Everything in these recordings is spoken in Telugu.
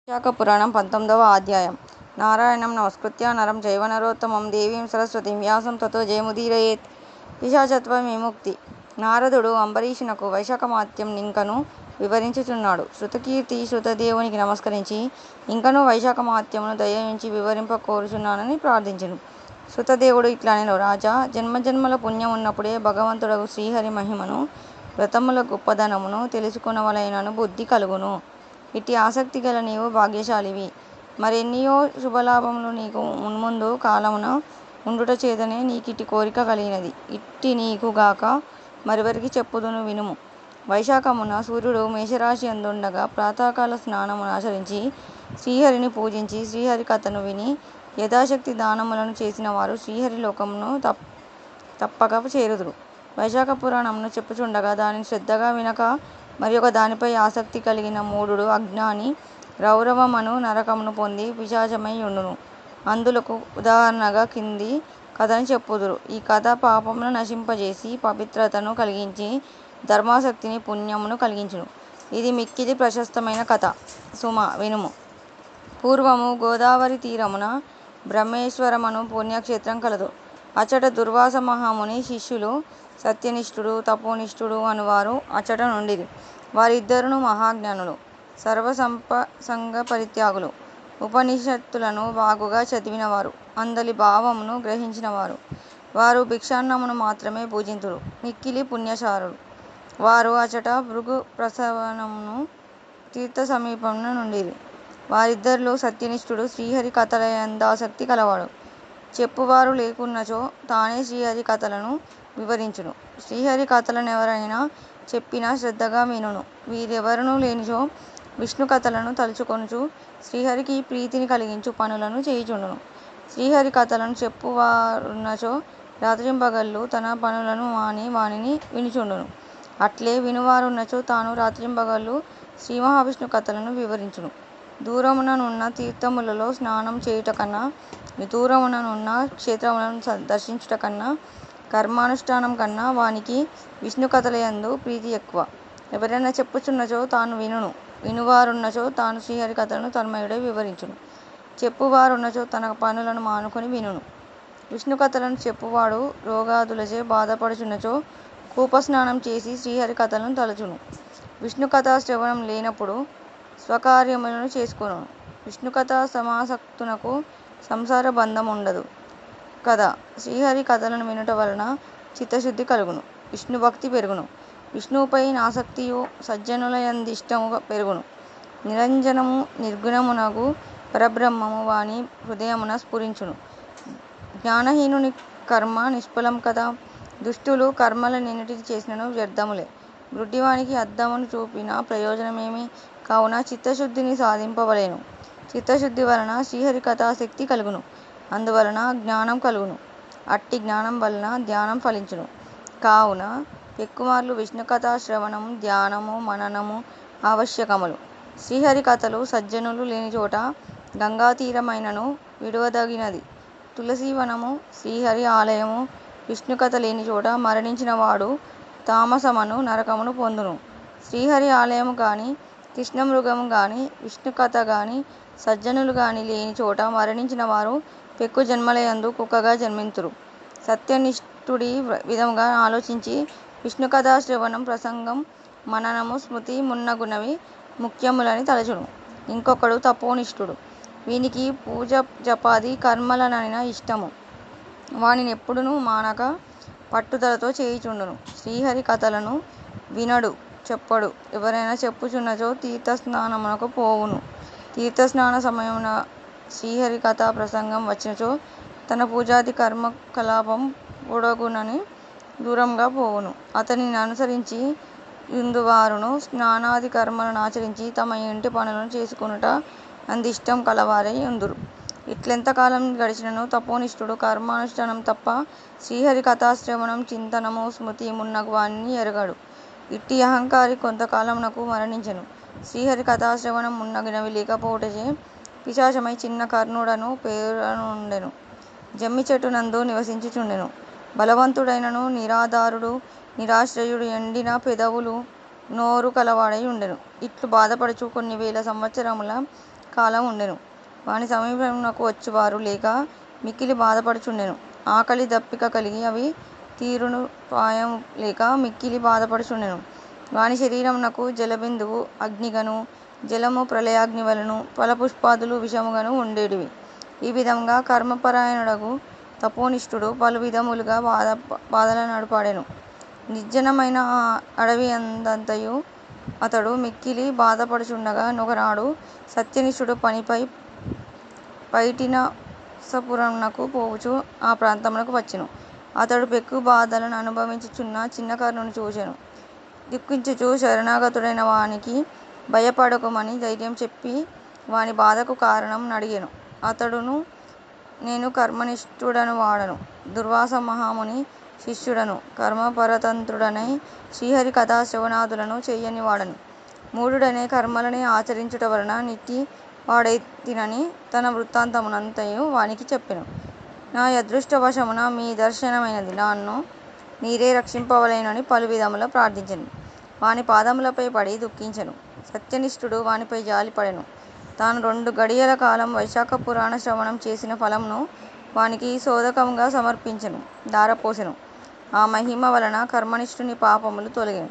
విశాఖ పురాణం 19వ అధ్యాయం. నారాయణం నమస్కృత్య నరం చైవ నరోత్తమం దేవీం సరస్వతిం వ్యాసం తతో జయముదీరయేత్. పిశాచత్వ విముక్తి. నారదుడు అంబరీషునకు వైశాఖమహాత్మ్యం నింకను వివరించుచున్నాడు. శృతకీర్తి శృతదేవునికి నమస్కరించి ఇంకనూ వైశాఖమహాత్మ్యమును దయయుంచి వివరింప కోరుచున్నానని ప్రార్థించెను. శృతదేవుడు ఇట్లనెను: రాజా, జన్మజన్మల పుణ్యమున్నప్పుడే భగవంతుడగు శ్రీహరి మహిమను వ్రతముల గొప్పదనమును తెలుసుకొనవలెనను బుద్ధి కలుగును. ఇట్టి ఆసక్తి గల నీవు భాగ్యశాలివి. మరెన్నియో శుభలాభములు నీకు మున్ముందు కాలమున ఉండుట చేతనే నీకిట్టి కోరిక కలిగినది. ఇట్టి నీకు గాక మరెవరికి చెప్పుదును వినుము. వైశాఖమున సూర్యుడు మేషరాశి యందుండగా ప్రాతకాల స్నానమునాచరించి శ్రీహరిని పూజించి శ్రీహరి కథను విని యథాశక్తి దానములను చేసిన వారు శ్రీహరి లోకమును తప్పక చేరుదురు. వైశాఖ పురాణమును చెప్పుచుండగా దానిని శ్రద్ధగా వినక మరియొక దానిపై ఆసక్తి కలిగిన మూఢుడు అజ్ఞాని రౌరవమను నరకమును పొంది పిశాచమై యుండును. అందులకు ఉదాహరణగా కింది కథను చెప్పుదురు. ఈ కథ పాపమును నశింపజేసి పవిత్రతను కలిగించి ధర్మాసక్తిని పుణ్యమును కలిగించును. ఇది మిక్కిలి ప్రశస్తమైన కథ సుమ వినుము. పూర్వము గోదావరి తీరమున బ్రహ్మేశ్వరమను పుణ్యక్షేత్రం కలదు. అచ్చట దుర్వాస మహాముని శిష్యులు సత్యనిష్ఠుడు తపోనిష్ఠుడు అనువారు అచ్చట నుండిరి. వారిద్దరును మహాజ్ఞానులు, సర్వసంగ పరిత్యాగులు, ఉపనిషత్తులను బాగుగా చదివినవారు, అందలి భావమును గ్రహించినవారు. వారు భిక్షాన్నమును మాత్రమే భుజింతురు. మిక్కిలి పుణ్యశాలురు. వారు అచ్చట భృగు ప్రసవనమును తీర్థ సమీపమున నుండిరి. వారిద్దరిలో సత్యనిష్ఠుడు శ్రీహరి కథలయందాసక్తి కలవాడు. చెప్పువారు లేకున్నచో తానే శ్రీహరి కథలను వివరించును. శ్రీహరి కథలనెవరైనా చెప్పినా శ్రద్ధగా వినును. వీరెవరునూ లేనిచో విష్ణు కథలను తలుచుకొనుచు శ్రీహరికి ప్రీతిని కలిగించు పనులను చేయుచుండును. శ్రీహరి కథలను చెప్పువారున్నచో రాత్రింబగళ్ళు తన పనులను మాని వానిని వినుచుండును. అట్లే వినువారున్నచో తాను రాత్రింబగళ్ళు శ్రీమహావిష్ణు కథలను వివరించును. దూరమున నున్న తీర్థములలో స్నానం చేయుట కన్నా, దూరమున నున్న క్షేత్రములను దర్శించుట కన్నా, కర్మానుష్ఠానం కన్నా వానికి విష్ణు కథలయందు ప్రీతి ఎక్కువ. ఎవరైనా చెప్పుచున్నచో తాను వినును. వినువారున్నచో తాను శ్రీహరి కథలను తన్మయుడై వివరించును. చెప్పువారున్నచో తన పనులను మానుకొని వినును. విష్ణు కథలను చెప్పువాడు రోగాదులచే బాధపడుచున్నచో కూపస్నానం చేసి శ్రీహరి కథలను తలచును. విష్ణు కథా శ్రవణం లేనప్పుడు స్వకార్యములను చేసుకొనును. విష్ణు కథా సమాసక్తునకు సంసార బంధముండదు కదా. శ్రీహరి కథలను వినుట వలన చిత్తశుద్ధి కలుగును, విష్ణుభక్తి పెరుగును. విష్ణువుపై నాసక్తియు సజ్జనులయందిష్టము పెరుగును. నిరంజనము నిర్గుణమునగు పరబ్రహ్మము వాని హృదయమున స్ఫురించును. జ్ఞానహీనుని కర్మ నిష్ఫలం కదా. దుష్టులు కర్మలనెన్నిటిని చేసినను వ్యర్థములే. గ్రుడ్డివానికి అద్దమును చూపినా ప్రయోజనమేమి? కావున చిత్తశుద్ధిని సాధింపవలెను. చిత్తశుద్ధి వలన శ్రీహరి కథాసక్తి కలుగును. అందువలన జ్ఞానం కలుగును. అట్టి జ్ఞానం వలన ధ్యానం ఫలించును. కావున పెక్కుమార్లు విష్ణుకథా శ్రవణము, ధ్యానము, మననము ఆవశ్యకములు. శ్రీహరి కథలు సజ్జనులు లేనిచోట గంగాతీరమైనను విడువదగినది. తులసీవనము శ్రీహరి ఆలయము విష్ణుకథ లేనిచోట మరణించిన వాడు తామసమను నరకమును పొందును. శ్రీహరి ఆలయము గాని, కృష్ణమృగము గాని, విష్ణుకథ గాని, సజ్జనులు గాని లేనిచోట మరణించిన వారు పెక్కు జన్మలయందు కుక్కగా జన్మింతురు. సత్యనిష్ఠుడీ విధముగా ఆలోచించి విష్ణుకథా శ్రవణం, ప్రసంగం, మననము, స్మృతి మున్నగునవి ముఖ్యములని తలచును. ఇంకొకడు తపోనిష్ఠుడు. వీనికి పూజ జపాది కర్మలనైన ఇష్టము. వానినెప్పుడునూ మానక పట్టుదలతో చేయుచుండును. శ్రీహరి కథలను వినడు, చెప్పడు. ఎవరైనా చెప్పుచున్నచో తీర్థస్నానమునకు పోవును. తీర్థస్నాన సమయమున శ్రీహరి కథా ప్రసంగం వచ్చినచో తన పూజాది కర్మకలాపం పొడగునని దూరముగా పోవును. అతనిని అనుసరించి యుందువారును స్నానాది కర్మలనాచరించి తమ ఇంటి పనులను చేసుకొనుట అందిష్టం కలవారై యుందురు. ఇట్లెంతకాలం గడిచినను తపోనిష్ఠుడు కర్మానుష్ఠానం తప్ప శ్రీహరి కథాశ్రవణం, చింతనము, స్మృతి మున్నగు వానిని ఎరుగడు. ఇట్టి అహంకారి కొంతకాలమునకు మరణించెను. శ్రీహరి కథాశ్రవణం మున్నగునవి లేకపోవుటచే పిశాచమై చిన్న కర్ణుడను పేరునుండెను. జమ్మి చెట్టు నందు నివసించుచుండెను. బలవంతుడైనను నిరాధారుడు, నిరాశ్రయుడు, ఎండిన పెదవులు, నోరు కలవాడై ఉండెను. ఇట్లు బాధపడుచు కొన్ని వేల సంవత్సరముల కాలం ఉండెను. వాని సమీపమునకు వచ్చువారు లేక మిక్కిలి బాధపడుచుండెను. ఆకలి దప్పిక కలిగి అవి తీరుపాయము లేక మిక్కిలి బాధపడుచుండెను. వాని శరీరమునకు జలబిందువు అగ్నిగను, జలము ప్రళయాగ్ని వలెను, ఫలపుష్పాదులు విషముగను ఉండేటివి. ఈ విధముగా కర్మపరాయణుడగు తపోనిష్ఠుడు పలు విధములుగా బాధలనడపాడెను. నిర్జనమైన ఆ అడవియందంతయు అతడు మిక్కిలి బాధపడుచుండగా నొకనాడు సత్యనిష్ఠుడు పనిపై పైఠినసపురమునకు పోవుచు ఆ ప్రాంతమునకు వచ్చెను. అతడు పెక్కు బాధలను అనుభవించుచున్న చిన్న కర్ణుని చూచెను. దుఃఖించుచు శరణాగతుడైన వానికి భయపడకుమని ధైర్యం చెప్పి వాని బాధకు కారణం నడిగెను. అతడును నేను కర్మనిష్ఠుడను వాడను, దుర్వాస మహాముని శిష్యుడను, కర్మపరతంత్రుడనై శ్రీహరి కథా శ్రవణాదులను చెయ్యని వాడను, మూఢుడనే కర్మలని ఆచరించుట వలన నిట్టి వాడైతినని తన వృత్తాంతమునంతయు వానికి చెప్పెను. నా అదృష్టవశమున మీ దర్శనమైనది. నన్ను మీరే రక్షింపవలెనని పలు విధముల ప్రార్థించెను. వాని పాదములపై పడి దుఃఖించెను. సత్యనిష్ఠుడు వానిపై జాలిపడెను. తాను 2 గడియల కాలం వైశాఖ పురాణ శ్రవణం చేసిన ఫలమును వానికి సోదకముగా సమర్పించెను, ధారపోసెను. ఆ మహిమ వలన కర్మనిష్ఠుని పాపములు తొలగెను.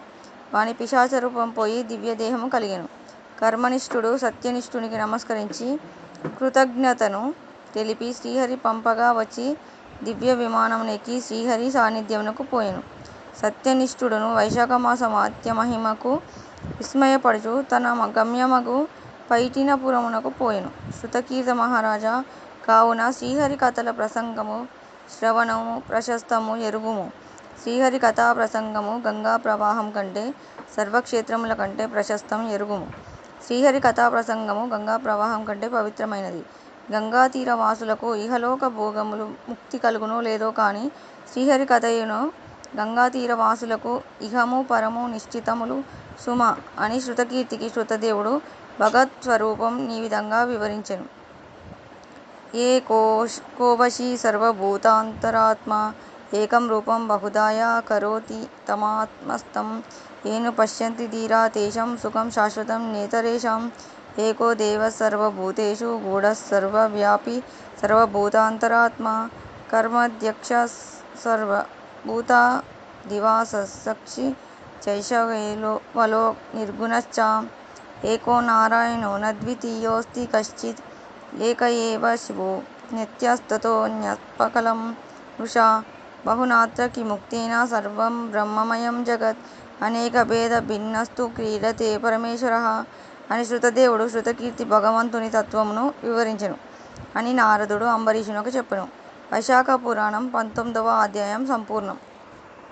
వాని పిశాచరూపం పోయి దివ్యదేహము కలిగెను. కర్మనిష్ఠుడు సత్యనిష్ఠునికి నమస్కరించి కృతజ్ఞతను తెలిపి శ్రీహరి పంపగా వచ్చి దివ్య విమానమునెక్కి శ్రీహరి సాన్నిధ్యమునకు పోయెను. సత్యనిష్ఠుడును వైశాఖమాస మహాత్య మహిమకు విస్మయపడుచు తన గమ్యమగు పైఠినపురమునకు పోయెను. శృతకీర్తి మహారాజా, కావున శ్రీహరి కథల ప్రసంగము శ్రవణము ప్రశస్తము ఎరుగుము. శ్రీహరి కథా ప్రసంగము గంగా ప్రవాహం కంటే సర్వక్షేత్రముల కంటే ప్రశస్తం ఎరుగుము. శ్రీహరి కథా ప్రసంగము గంగా ప్రవాహం కంటే పవిత్రమైనది. గంగాతీర వాసులకు ఇహలోక భోగములు ముక్తి కలుగునో లేదో కాని శ్రీహరి కథయును గంగాతీర వాసులకు ఇహము పరము నిశ్చితములు సుమ అని శృతకీర్తికి శృతదేవుడు భగవత్స్వరూపం ఈ విధంగా వివరించెను. ఏ కోవశీ సర్వభూతాంతరాత్మా ఏకం రూపం బహుధాయా కరోతి తమాత్మస్థం ఏను పశ్యంతి ధీరా తేషాం సుఖం శాశ్వతం నేతరేషాం ఏకో దేవః సర్వభూతేషు గూఢః సర్వవ్యాపీ సర్వభూతాంతరాత్మా కర్మధ్యక్షः సర్వభూతాధివాసः సాక్షి చైషవలో నిర్గుణశ్చ ఏకో నారాయణో నద్వితీయోऽస్తి కశ్చిద్ ఏక ఏవ శివో నిత్యస్తతోऽన్యత్పకలం వృషా బహునాత్ర కిముక్తేన సర్వం బ్రహ్మమయం జగత్ అనేక భేద భిన్నస్తు క్రీడతే పరమేశ్వరః అని శృతదేవుడు శృతకీర్తి భగవంతుని తత్వమును వివరించెను అని నారదుడు అంబరీషునకు చెప్పెను. వైశాఖ పురాణం 19వ అధ్యాయం సంపూర్ణం.